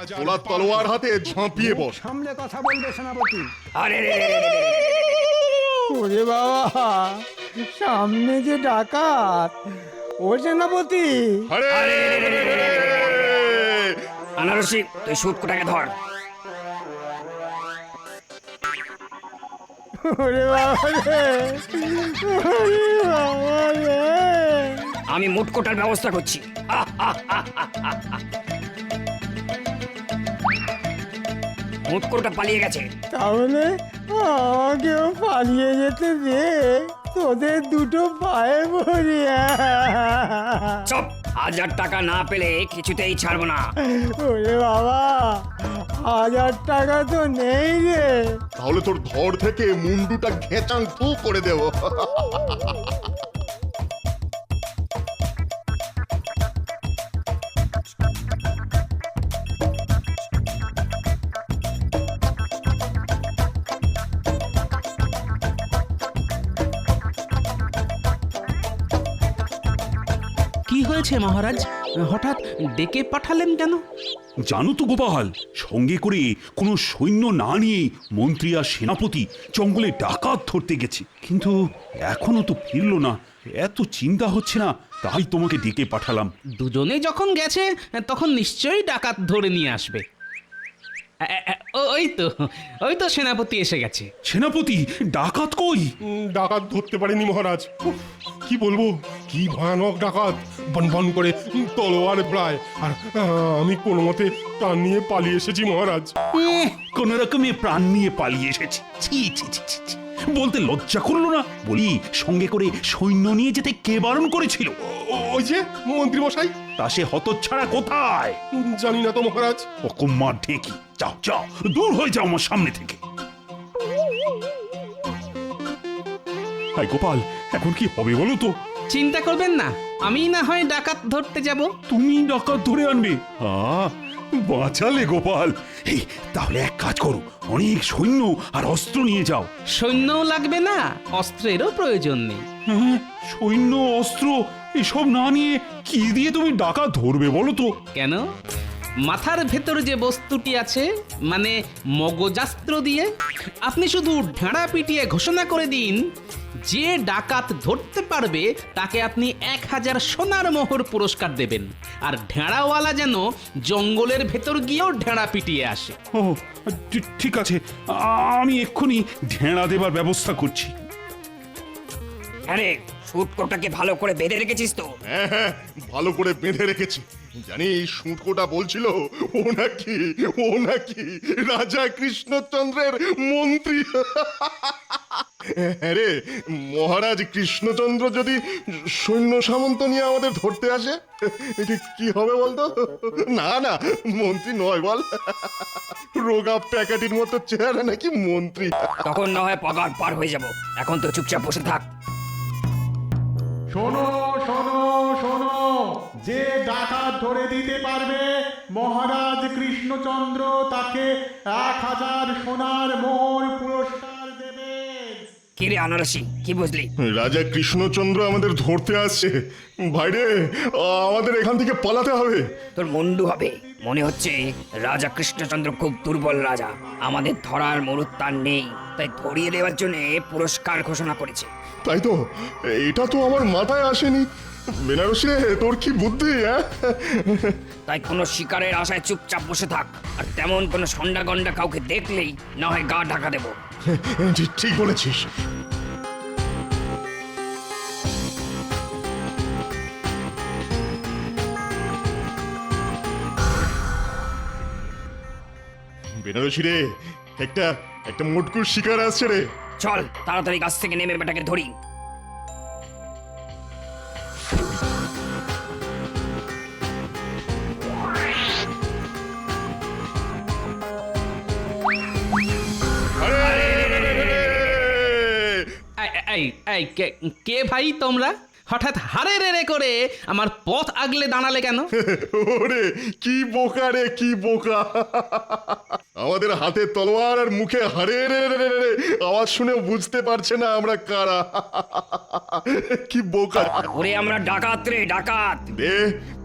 তোলার তলোয়ার হাতে ঝাঁপিয়ে বস। সামনে কথা বলবে সেনাপতি। আরে রে রে রে রে। ওরে বাবা, সামনে যে ডাকাত! ও সেনাপতি, আরে আনারসি, তুই শুটকোটাকে ধর। ওরে বাবা রে, ওরে বাবা রে! আমি মুটকোটার ব্যবস্থা করছি। মুটকোটা পালিয়ে গেছে। তাহলে আমাকেও পালিয়ে যেতে দে, তোদের দুটো পায়ে পড়ি। চপ, 1000 টাকা না পেলে কিছুতেই ছাড়বো না। ওরে বাবা, 1000 টাকা তো নেই রে। তাহলে তোর ধর থেকে মুন্ডুটা ঘেঁচাং থু করে দেব। কি হয়েছে মহারাজ, হঠাৎ ডেকে পাঠালেন কেন? জানো তো গোপাল, সঙ্গে করে কোনো সৈন্য না নিয়ে মন্ত্রী আর সেনাপতি জঙ্গলে ডাকাত ধরতে গেছে, কিন্তু এখনো তো ফিরলো না। এত চিন্তা হচ্ছে না, তাই তোমাকে ডেকে পাঠালাম। দুজনে যখন গেছে তখন নিশ্চয়ই ডাকাত ধরে নিয়ে আসবে। ওই তো সেনাপতি এসে গেছে। সেনাপতি, ডাকাত কই? ডাকাত ধরতে পারেনি মহারাজ। উফ, কি বলবো, কি ভয়ানক ডাকাত! বন বন করে তলোয়ার প্রায়, আর আমি কোনো মতে প্রাণ নিয়ে পালিয়ে এসেছি মহারাজ। কোন রকমে প্রাণ নিয়ে পালিয়ে এসেছি? ছি ছি ছি ছি ছি। বলতে লজ্জা করলো না? বলি, সঙ্গে করে সৈন্য নিয়ে যেতে কে বারণ করেছিল? ওই যে মন্ত্রী মশাই। তা সে হতচ্ছাড়া কোথায়? জানি না তো মহারাজ। অকম্মার ঢেকি, যাও যাও, দূর হয়ে যাও আমার সামনে থেকে। হাই গোপাল, এখন কি হবে বলো তো? চিন্তা করবেন না, আমি না হয় ডাকাত ধরতে যাব। তুমি ডাকাত ধরে আনবে? বাঁচালে গোপাল। এই, তাহলে এক কাজ করো, অনেক সৈন্য আর অস্ত্র নিয়ে যাও। সৈন্যও লাগবে না, অস্ত্রেরও প্রয়োজন নেই। হ্যাঁ, সৈন্য অস্ত্র এসব না নিয়ে কি দিয়ে তুমি ডাকাত ধরবে বলো তো? কেন? মাথার ভেতর যে বস্তুটি আছে, মানে মগজাস্ত্র দিয়ে আপনি শুধু ঢাঁড়া পিটিয়ে ঘোষণা করে দিন, যে ডাকাত ধরতে পারবে তাকে আপনি 1000 সোনার মোহর পুরস্কার দেবেন, আর ঢেঁড়াওয়ালা যেন জঙ্গলের ভেতর গিয়েও ঢেঁড়া পিটিয়ে আসে। ও, ঠিক আছে, আমি এক্ষুনি ঢেঁড়া দেবার ব্যবস্থা করছি। আরে, শুটকোটাকে ভালো করে বেঁধে রেখেছিস তো? হ্যাঁ হ্যাঁ, ভালো করে বেঁধে রেখেছি। জানিস শুঁটকোটা বলছিল ও নাকি রাজা কৃষ্ণচন্দ্রের মন্ত্রী। হ্যাঁ রে, মহারাজ কৃষ্ণচন্দ্র যদি সৈন্য সামন্ত নিয়ে আমাদের ধরতে আসে, কি হবে বলতো? না না, মন্ত্রী নয় বল, রোগা প্যাকেটির মতো চেহারা নাকি মন্ত্রী। তখন না হয় পগার পার হয়ে যাব, এখন তো চুপচাপ বসে থাক। শোনো শোনো শোনো, যে ডাকাত ধরে দিতে পারবে মহারাজ কৃষ্ণচন্দ্র তাকে 1000 সোনার মোহর পুরস্কার দেবেন। কি রে আনারসি, কি বুঝলি? রাজা কৃষ্ণচন্দ্র আমাদের ধরতে আসছে ভাইরে, আমাদের এখান থেকে পালাতে হবে। তোর মুন্ডু হবে। মনে হচ্ছে রাজা কৃষ্ণচন্দ্র খুব দুর্বল রাজা, আমাদের ধরার মরুত তার নেই, তাই ধরিয়ে দেওয়ার জন্য পুরস্কার ঘোষণা করেছে। তাই তো, এটা তো আমার মাথায় আসেনি। বেনারসি রে, তোর কি বুদ্ধি? তাই কোনো শিকারের আশায় চুপচাপ বসে থাক, আর তেমন কোনো সন্ডা গন্ডা কাউকে দেখলেই না হয় গা ঢাকা দেবো। ঠিক বলেছিস। বেনারসি রে, একটা মোটকুর শিকার আসছে রে। চল তাড়াতাড়ি গাছ থেকে নেমে বেটাকে ধরি। কে ভাই তোমরা? হঠাৎ হারে রে করে আমার পথ আগলে দাঁড়ালে কেন? ওরে কি বোকা রে, কি বোকা! আমাদের হাতে তলোয়ার আর মুখে হারে রে রে রে রে আওয়াজ শুনে বুঝতে পারছে না আমরা কারা। কি বোকা ওরে আমরা ডাকাত রে ডাকাত। দে,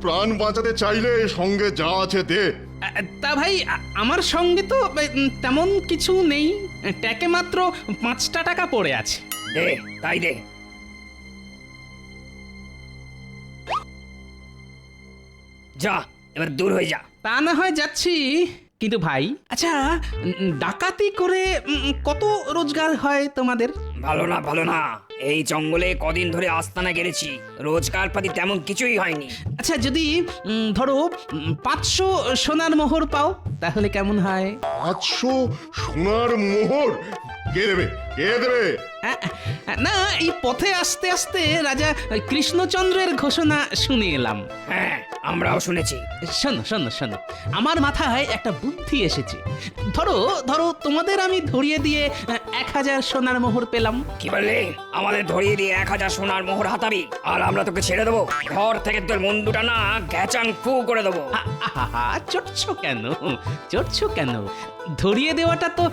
প্রাণ বাঁচাতে চাইলে সঙ্গে যা আছে দে। তা ভাই আমার সঙ্গে তো তেমন কিছু নেই, ট্যাকে মাত্র 5টা টাকা পড়ে আছে। দে তাই দে। যা এবার দূর হয়ে যা। তা না হয় যাচ্ছি, কিন্তু ভাই আচ্ছা ডাকাতি করে কত রোজগার হয় তোমাদের? ভালো না ভালো না, এই জঙ্গলে কদিন ধরে আস্তানা গেড়েছি, রোজগার পাতি তেমন কিছুই হয়নি। আচ্ছা যদি ধরো 500 সোনার মোহর পাও তাহলে কেমন হয়? 500 সোনার মোহর? কে দেবে, কে দেবে? না এই পথে আসতে আসতে রাজা কৃষ্ণচন্দ্রের ঘোষণা শুনে এলাম। হ্যাঁ আমরাও শুনেছি। শোনো শোনো শোনো, আমার মাথায় একটা বুদ্ধি এসেছে। ধরো ধরো তোমাদের আমি ধরিয়ে দিয়ে 1000 সোনার মোহর পেলাম। কি বললি? আমাদের ধরিয়ে দিয়ে 1000 সোনার মোহর হাতাবি আর আমরা তোকে ছেড়ে দেবো? ঘর থেকে তোর মন্দুটা না গ্যাচাং ফু করে দেবো। আহা, চটছো কেন, চটছো কেন? ধরিয়ে দেওয়াটা তো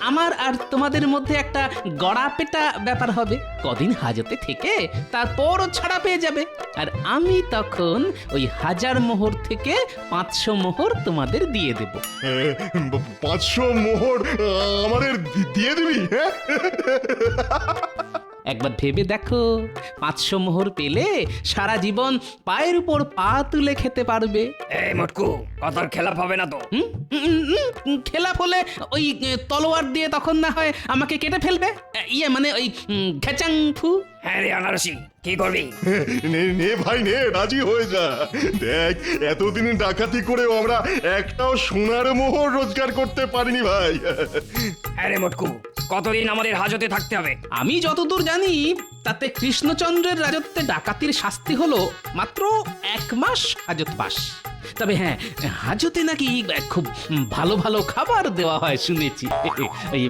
আমার আর তোমাদের মধ্যে একটা গড়া পেটা ব্যাপার হবে। কদিন হাজতে থেকে তারপরও ছাড়া পেয়ে যাবে, আর আমি তখন ওই 1000 মোহর থেকে 500 মোহর তোমাদের দিয়ে দেব। 500 মোহর আমাদের দিয়ে দিবি? হ্যাঁ, একবার ভেবে দেখো, 500 মোহর পেলে সারা জীবন পায়ের উপর পা তুলে খেতে পারবে। এই মটকু, কথার খেলাপ হবে না তো? খেলাপ হলে ওই তলোয়ার দিয়ে তখন না হয় আমাকে কেটে ফেলবে, ইয়ে মানে ওই ঘেচাং ফু। হ্যাঁ রে আনারসি, কি করবি? নে নে ভাই নে, রাজি হয়ে যা। দেখ, এতদিন ডাকাতি করেও আমরা একটাও সোনার মোহর রোজগার করতে পারিনি ভাই। হ্যাঁ রে মটকু, কতদিন আমাদের হাজতে থাকতে হবে? আমি যতদূর জানি তাতে কৃষ্ণচন্দ্রের রাজত্বে ডাকাতির শাস্তি হলো মাত্র 1 মাস হাজতবাস। তবে হ্যাঁ, হাজতে নাকি খুব ভালো ভালো খাবার দেওয়া হয় শুনেছি। ওই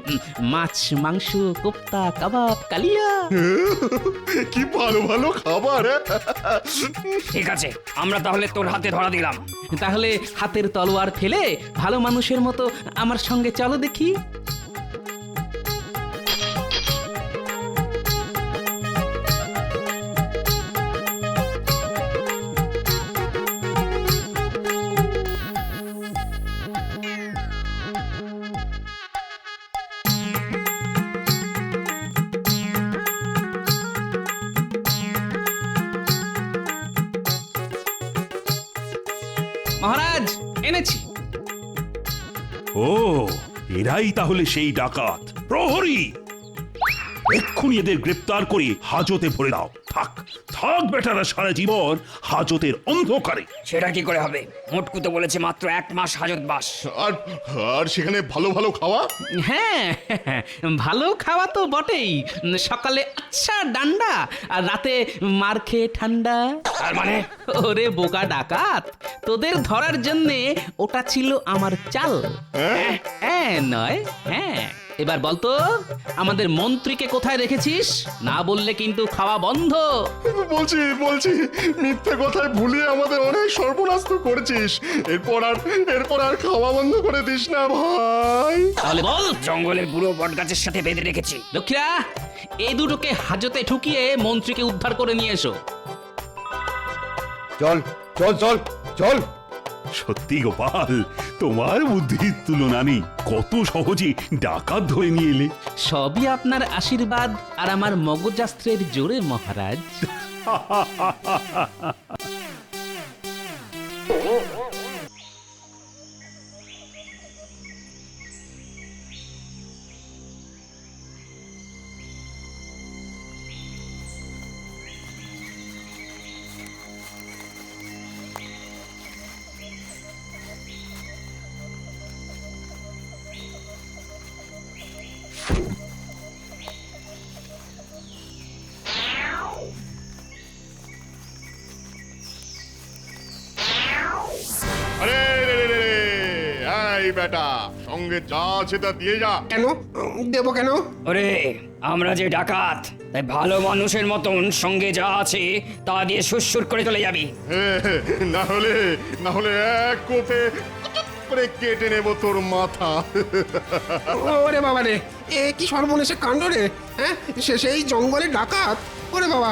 মাছ, মাংস, কোপ্তা, কাবাব, কালিয়া। কি ভালো ভালো খাবার। ঠিক আছে, আমরা তাহলে তোর হাতে ধরা দিলাম। তাহলে হাতের তলোয়ার ফেলে ভালো মানুষের মতো আমার সঙ্গে চলো দেখি। মহারাজ এনেছি। ও, এরাই তাহলে সেই ডাকাত। প্রহরী, এক্ষুনি এদের গ্রেপ্তার করে হাজতে ভরে দাও। থাক থাক বেটারা সারা জীবন হাজতের অন্ধকারে। সেটা কি করে হবে? মটকু তো বলেছে মাত্র 1 মাস হাজতবাস। আর আর সেখানে ভালো ভালো খাওয়া? হ্যাঁ, ভালো খাওয়া তো বটেই। সকালে আচ্ছা ডান্ডা আর রাতে মার খেয়ে ঠান্ডা। তার মানে? ওরে বোকা ডাকাত, তোদের ধরার জন্যে ওটা ছিল আমার চাল। হ্যাঁ নয় হ্যাঁ। এবার বলতো, আমাদের মন্ত্রীকে কোথায় রেখেছিস? না বললে কিন্তু খাওয়া বন্ধ। বলছি বলছি, মিথ্যে কথায় ভুলিয়ে আমাদের অনেক সর্বনাশ তো করেছিস। এরপর আর খাওয়া বন্ধ করে দিস না ভাই। তাহলে বল। জঙ্গলের বুড়ো বটগাছের সাথে বেঁধে রেখেছি। লক্ষ্মীরা, এই দুটোকে হাজতে ঠুকিয়ে মন্ত্রীকে উদ্ধার করে নিয়ে এসো। চল চল চল চল। সত্যি গোপাল, তোমার বুদ্ধির তুলনা নেই। কত সহজে ডাকাত ধরে নিয়ে এলে। সবই আপনার আশীর্বাদ আর আমার মগজাস্ত্রের জোরে মহারাজ। আরে রে রে রে রে, এই বেটা, সঙ্গে যা আছে তা দিয়ে যা। কেন দেবো কেন? ওরে, আমরা যে ডাকাত, তাই ভালো মানুষের মতন সঙ্গে যা আছে তা দিয়ে সুরসুর করে চলে যাবি। না হলে এক কোপে করে কেটে নেব তোর মাথা। ওরে বাবা রে, এ কি সর্বনেশে কাণ্ড রে। হ্যাঁ, সেই জঙ্গলে ডাকাত। ওরে বাবা,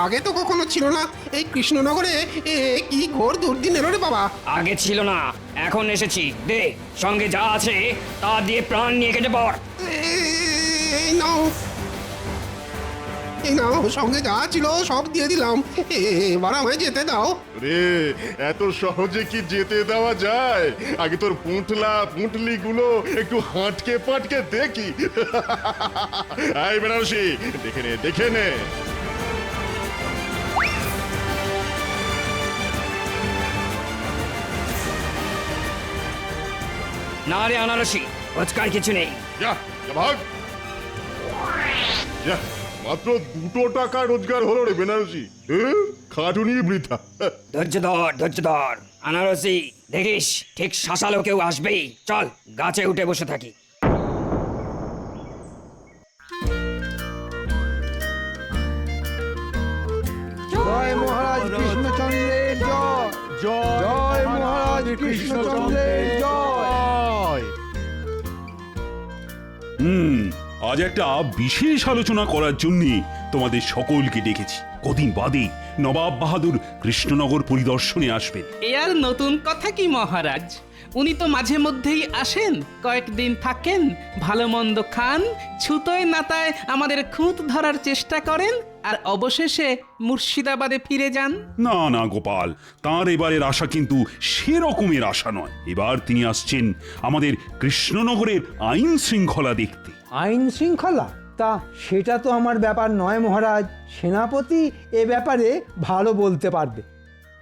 আগে তো কখনো ছিল না এই কৃষ্ণনগরে। এ কি ঘোর দুর্দিন এলো রে বাবা। আগে ছিল না, এখন এসেছি। দে, সঙ্গে যা আছে তা দিয়ে প্রাণ নিয়ে কেটে পড়। এই নাও, এই নাও, সঙ্গে যা ছিল সব দিয়ে দিলাম। এবার আমায় যেতে দাও। রে, এত সহজে কি যেতে দেওয়া যায়? আগে তোর পুঁটলি গুলো একটু হাঁটকে পাটকে দেখি। এই বেনারসি, দেখে নে, দেখে নে। না রে আনারসি, রোজকার কিছু নেই। যা, যা ভাগ। যা, মাত্র 2 টাকা রোজগার হলো রে বেনারসি। খাটুনি বৃথা। ধৈর্য ধর, ধৈর্য ধর। আনারসি, দেখিস ঠিক শাসালো কেউ আসবেই। চল, গাছে উঠে বসে থাকি। জয় মহারাজ কৃষ্ণচন্দ্রের জয়। জয় মহারাজ কৃষ্ণচন্দ্রের জয়। আজ একটা বিশেষ আলোচনা করার জন্য তোমাদের সকলকে ডেকেছি। কদিন বাদে নবাব বাহাদুর কৃষ্ণনগর পরিদর্শনে আসবেন। এ আর নতুন কথা কি মহারাজ, উনি তো মাঝে মধ্যেই আসেন, কয়েকদিন থাকেন, ভালো মন্দ খান, ছুতোয় নাতায় আমাদের খুঁত ধরার চেষ্টা করেন, আর অবশেষে মুর্শিদাবাদে ফিরে যান। না না গোপাল, তার এবারের আশা কিন্তু সেরকমের আশা নয়। এবার তিনি আসছেন আমাদের কৃষ্ণনগরের আইন শৃঙ্খলা দেখতে। আইন শৃঙ্খলা? তা সেটা তো আমার ব্যাপার নয় মহারাজ। সেনাপতি এ ব্যাপারে ভালো বলতে পারবে।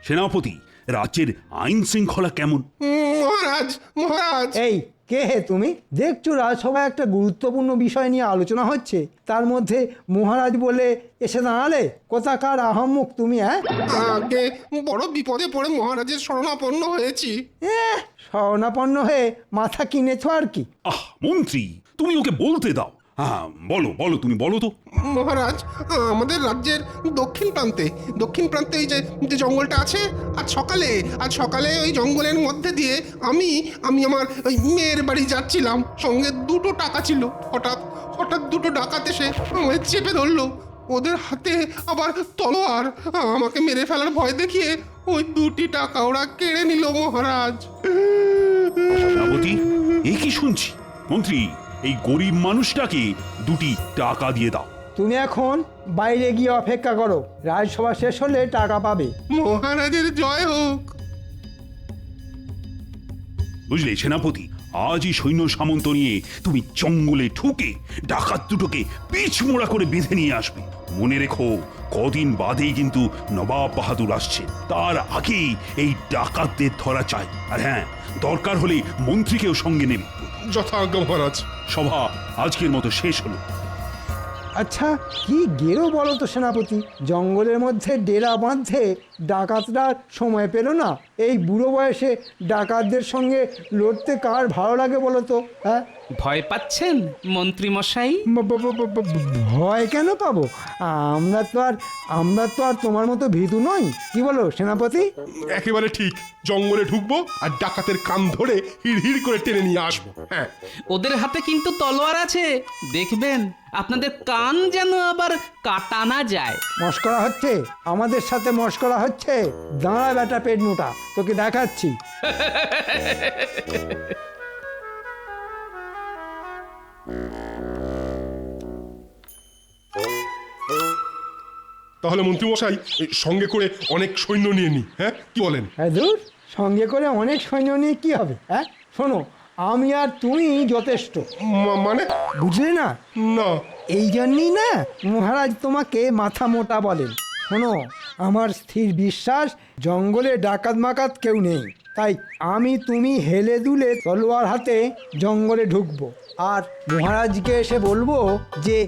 সেনাপতি, রাজ্যের আইন শৃঙ্খলা কেমন? মহারাজ, মহারাজ। এই কে হে তুমি? দেখছো রাজসভায় একটা গুরুত্বপূর্ণ বিষয় নিয়ে আলোচনা হচ্ছে, তার মধ্যে মহারাজ বলে এসে দাঁড়ালে। কোথাকার আহম্মুক তুমি? আগে বড় বিপদে পড়ে মহারাজের শরণাপন্ন হয়েছি। শরণাপন্ন হয়ে মাথা কিনেছ আর কি। মন্ত্রী, তুমি ওকে বলতে দাও। হ্যাঁ, বলো বলো, তুমি বলো তো। মহারাজ, আমাদের রাজ্যের দক্ষিণ প্রান্তে এই যে জঙ্গলটা আছে, আজ সকালে ওই জঙ্গলের মধ্যে দিয়ে আমি আমার ওই মেয়ের বাড়ি যাচ্ছিলাম। সঙ্গে 2 টাকা ছিল। হঠাৎ 2 ডাকাত এসে আমায় চেপে ধরলো। ওদের হাতে আবার তলোয়ার। আমাকে মেরে ফেলার ভয় দেখিয়ে ওই 2 টাকা ওরা কেড়ে নিল মহারাজ। সেনাপতি, এ কি শুনছি? মন্ত্রী, এই গরিব মানুষটাকে 2 টাকা দিয়ে দাও। তুমি এখন বাইরে গিয়ে অপেক্ষা করো, রাজসভা শেষ হলে টাকা পাবে। মহারাজের জয় হোক। বুঝলে সেনাপতি, আজই সৈন্য সামন্ত নিয়ে তুমি জঙ্গলে ঢুকে ডাকাত দুটোকে পিছমোড়া করে বেঁধে নিয়ে আসবে। মনে রেখো, কদিন বাদেই কিন্তু নবাব বাহাদুর আসছে। তার আগেই এই ডাকাতদের ধরা চাই। আর হ্যাঁ, দরকার হলে মন্ত্রীকেও সঙ্গে নেবে। যথাজ্ঞা মহারাজ। সভা আজকের মতো শেষ হলো। আচ্ছা, কি গেরো বলো তো সেনাপতি? জঙ্গলের মধ্যে ডেরা বাঁধতে ডাকাতরা সময় পেল না। এই বুড়ো বয়সে ডাকাতদের সঙ্গে লড়তে কার ভালো লাগে বলো তো? হ্যাঁ, ভয় পাচ্ছেন মন্ত্রী মশাই? ভয় কেন পাবো? আমরা তো আর তোমার মতো ভীতু নই। কি বলো সেনাপতি? একেবারে ঠিক। জঙ্গলে ঢুকবো আর ডাকাতের কান ধরে হিড় করে টেনে নিয়ে আসবো। হ্যাঁ, ওদের হাতে কিন্তু তলোয়ার আছে, দেখবেন আপনাদের কান যেন আবার কাটা না যায়। মস্করা হচ্ছে? আমাদের সাথে মস্করা হচ্ছে? দাঁড়া বেটা পেট মোটা, তোকে দেখাচ্ছি। তাহলে মন্ত্রী মশাই, সঙ্গে করে অনেক সৈন্য নিয়ে নি। হ্যাঁ, কি বলেন? হ্যাঁ দূর, সঙ্গে করে অনেক সৈন্য নিয়ে কি হবে? হ্যাঁ শোনো, আমি আর তুমি যথেষ্ট। মানে? বুঝলে না? না। এই জন্যই না মহারাজ তোমাকে মাথা মোটা বলেন। শোনো, আমার স্থির বিশ্বাস জঙ্গলে ডাকাত মাকাত কেউ নেই। তাই আমি তুমি হেলে দুলে তলোয়ার হাতে জঙ্গলে ঢুকবো, আর মহারাজকে এসে বলবো যে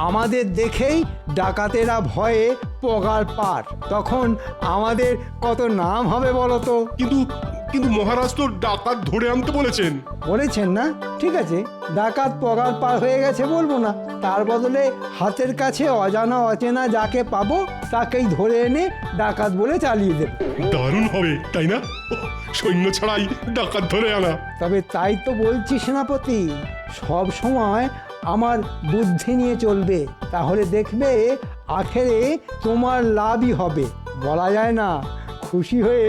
আমাদের দেখেই ডাকাতেরা ভয়ে পগার পার। তখন আমাদের কত নাম হবে বলো তো? কিন্তু মহারাজ তো ডাকাত ধরে আনতে বলেছেন। বলেছেন না? ঠিক আছে, ডাকাত পগার পার হয়ে গেছে বলবো না। তার বদলে হাতের কাছে অজানা অচেনা যাকে পাবো তাকেই ধরে এনে ডাকাত বলে চালিয়ে দেব। দারুণ হবে, তাই না? সৈন্য ছাড়াই ডাকাত ধরে আনা। তবে তাই তো বলছি সেনাপতি, সব সময় আমার বুদ্ধি নিয়ে চলবে, তাহলে দেখবে আখেরে তোমার লাভই হবে। বলা যায় না, খুশি হয়ে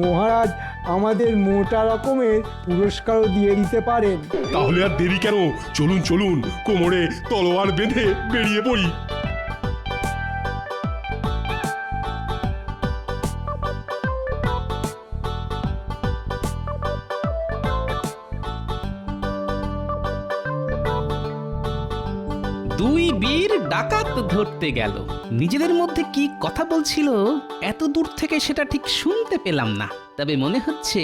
মহারাজ আমাদের মোটা রকমের পুরস্কারও দিয়ে দিতে পারেন। তাহলে আর দেরি কেন, চলুন চলুন, কোমরে তলোয়ার বেঁধে বেরিয়ে পড়ি। দুই বীর ডাকাত ধরতে গেল, নিজেদের মধ্যে কি কথা বলছিল এত দূর থেকে সেটা ঠিক শুনতে পেলাম না, তবে মনে হচ্ছে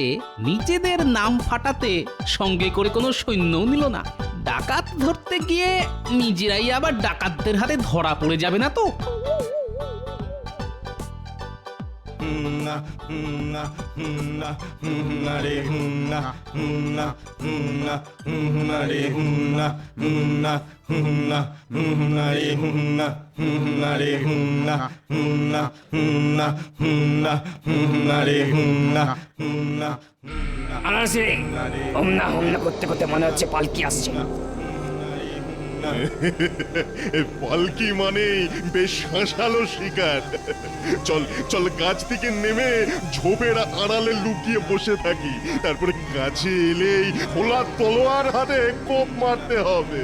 নিজেদের নাম ফাটাতে সঙ্গে করে কোনো সৈন্যও নিল না। ডাকাত ধরতে গিয়ে নিজেরাই আবার ডাকাতদের হাতে ধরা পড়ে যাবে না তো? আনারসি রে, হুমনা হুমনা করতে করতে মনে হচ্ছে পালকি আসছে। পালকি মানে বেশ শাঁসালো শিকার। চল চল, গাছ থেকে নেমে ঝোপের আড়ালে লুকিয়ে বসে থাকি, তারপরে কাছে এলেই খোলা তলোয়ার হাতে কোপ মারতে হবে।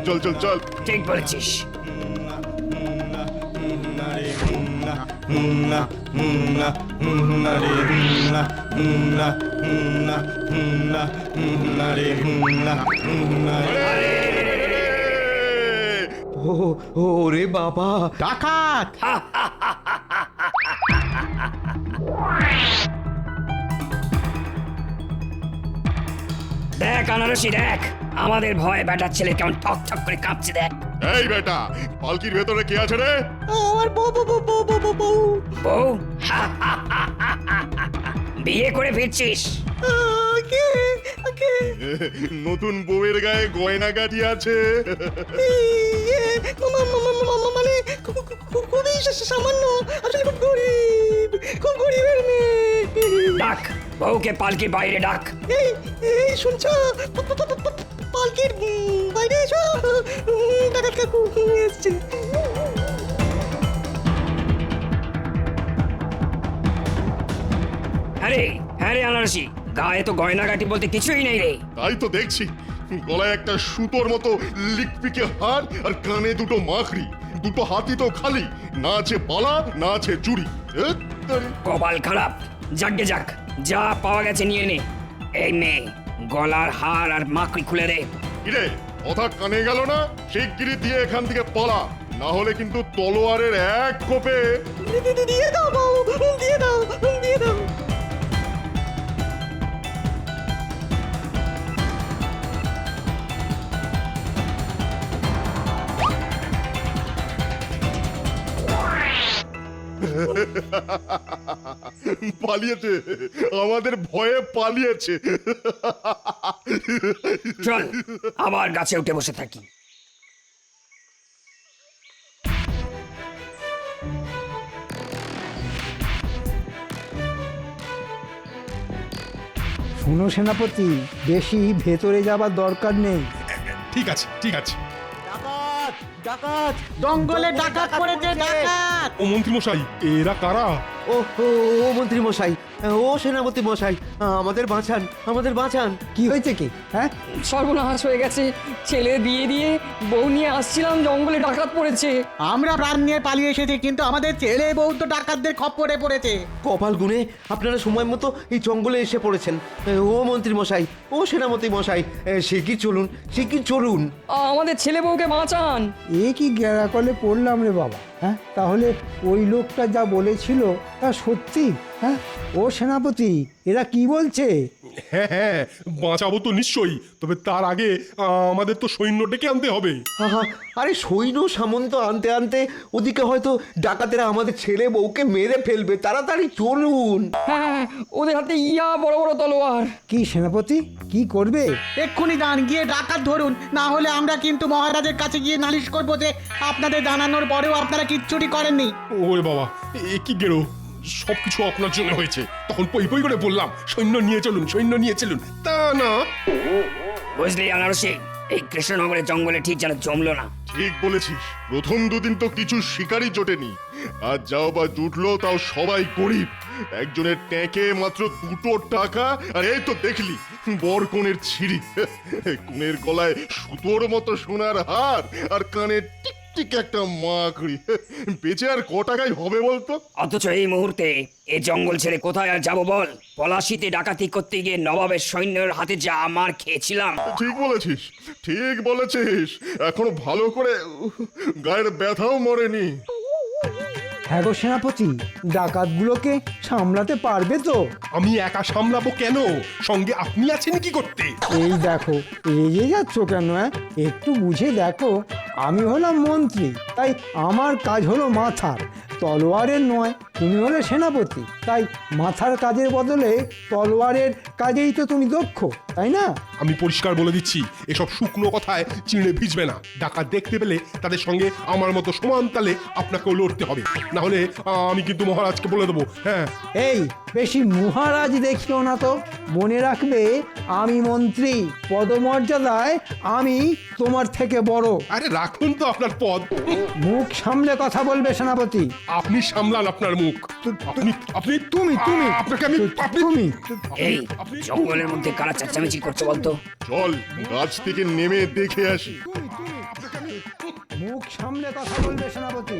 চল চল চল। ঠিক বলেছিস। ওরে বাবা, ডাকাত! দেখ আনারসি দেখ, আমাদের ভয় বেটার ছেলে কেমন ঠক ঠক করে কাঁপছে দেখ। এই বেটা, পালকির ভেতরে কে আছে রে? বউ? বিয়ে করে ফিরছিস? নতুন বউয়ের গায়ে গয়না গাটি আছে। মানে খুবই সামান্য, আসলে খুব গরিবের মেয়ে। ডাক বউকে পালকির বাইরে ডাক। এই শুনছ, পালকির বাইরে এসো, ডাকাত কাকু এসছে। হ্যাঁ রে আনারসি, গায়ে তো গয়নাগাটি বলতে কিছুই নেই রে। তাই তো দেখছি, গলায় একটা সুতোর মতো লিকপিকে হার আর কানে দুটো মাখরি, দুটো হাতি তো খালি, না আছে বালা না আছে চুড়ি। কপাল খারাপ। যাকগে যাক, যা পাওয়া গেছে নিয়ে নে। এই মেয়ে, গলার হার আর মাকড়ি খুলে দে। কিরে, কথা কানে গেল না? শিগগিরই দিয়ে এখান থেকে পালা, না হলে কিন্তু তলোয়ারের এক কোপে। দিয়ে দাও বউ, দিয়ে দাও, দিয়ে দাও। পালিয়েছে, আমাদের ভয়ে পালিয়েছে। চল আবার গাছে উঠে বসে থাকি। শোনো সেনাপতি, বেশি ভেতরে যাবার দরকার নেই। ঠিক আছে ঠিক আছে। ডাকাত, ডাকাত, জঙ্গলে ডাকাত পড়েছে, ডাকাত! ও মন্ত্রী মশাই, এরা কারা? ও ও ও মন্ত্রী মশাই, ও সেনাপতি মশাই, আমাদের বাঁচান, আমাদের বাঁচান। কি হয়েছে কি? হ্যাঁ, সর্বনাশ হয়ে গেছে। ছেলে বিয়ে দিয়ে বউ নিয়ে আসছিলাম, জঙ্গলে ডাকাত পড়েছে। আমরা প্রাণ নিয়ে পালিয়ে এসেছি, কিন্তু আমাদের ছেলে বউ তো ডাকাতদের খপ্পরে পড়েছে। কপাল গুনে আপনারা সময় মতো এই জঙ্গলে এসে পড়েছেন। ও মন্ত্রী মশাই, ও সেনাপতি মশাই, শিগগির চলুন, শিগগির চলুন। আমাদের ছেলে বউকে বাঁচান। এ কি গ্যারাকলে পড়লাম রে বাবা। হ্যাঁ, তাহলে ওই লোকটা যা বলেছিল তা সত্যি? হ্যাঁ, ও সেনাপতি, এরা কি বলছে? হ্যাঁ হ্যাঁ, বাঁচাবো তো নিশ্চয়ই, তবে তার আগে আমাদের তো সৈন্য ডেকে আনতে হবে। আহা, আরে সৈন্য সামন্ত আনতে আনতে ওদিকে হয়তো ডাকাতেরা আমাদের ছেলে বউকে মেরে ফেলবে, তাড়াতাড়ি চলুন। হ্যাঁ, ওদের হাতে ইয়া বড় বড় তলোয়ার। কি সেনাপতি, কি করবে? এক্ষুনি যান, গিয়ে ডাকাত ধরুন, না হলে আমরা কিন্তু মহারাজের কাছে গিয়ে নালিশ করবো যে আপনাদের জানানোর পরেও আপনারা কিচ্ছুটি করেননি। ওরে বাবা, এ কি গেরো, সবকিছু আপনার জন্য হয়েছে। তখন পই পই করে বললাম সৈন্য নিয়ে চলুন, সৈন্য নিয়ে চলুন, তা না। বুঝলি আনারসি, এই কৃষ্ণনগরের জঙ্গলে ঠিক যেন জমলো না। ঠিক বলেছিস, প্রথম দুদিন তো কিছু শিকারই জোটেনি, আর যাও বা জুটলো তাও সবাই গরিব। একজনের ট্যাঁকে মাত্র 2 টাকা, আর এই তো দেখলি বর কনের ছিঁড়ি, কনের গলায় সুতোর মতো সোনার হার, আর কানে টিকটিক একটা মাকড়ি। বেঁচে আর ক টাকায় হবে বলতো? অথচ এই মুহূর্তে এই জঙ্গল ছেড়ে কোথায় আর যাবো বল? পলাশিতে ডাকাতি করতে গিয়ে নবাবের সৈন্যের হাতে যা আমার খেয়েছিলাম। ঠিক বলেছিস, ঠিক বলেছিস, এখনো ভালো করে গায়ের ব্যথাও মরেনি। হ্যাঁ গো সেনাপতি, ডাকাতগুলোকে সামলাতে পারবে তো? আমি একা সামলাবো কেন? সঙ্গে আপনি আছেন কি করতে? এই দেখো, রেগে যাচ্ছ কেন? একটু বুঝে দেখো, আমি হলাম মন্ত্রী, তাই আমার কাজ হলো মাথার, তলোয়ারের নয়। তুমি হলে সেনাপতি, তাই মাথার কাজের বদলে তলোয়ারের কাজেই তো তুমি দক্ষ, তাই না? আমি পরিষ্কার বলে দিচ্ছি, এসব শুকনো কথায় চিড়ে ভিজবে না। ডাকাত দেখতে পেলে তাদের সঙ্গে আমার মতো সমান তালে আপনাকেও লড়তে হবে, না হলে আমি কিন্তু মহারাজকে বলে দেবো। হ্যাঁ, এই বেশি মহারাজ দেখিও না তো, মনে রাখবে আমি মন্ত্রী, পদমর্যাদায় আমি তোমার থেকে বড়। আরে রাখুন তো আপনার পদ। মুখ সামলে কথা বলবে সেনাপতি। আপনি সামলান আপনার মুখ। আপনি আপনি তুমি তুমি আপনাকে আমি তুমি এই জঙ্গলের মধ্যে কারা চেঁচামেচি করছে বলতো? চল গাছ থেকে নেমে দেখে আসি। মুখ সামলে কথা বলবে সেনাপতি।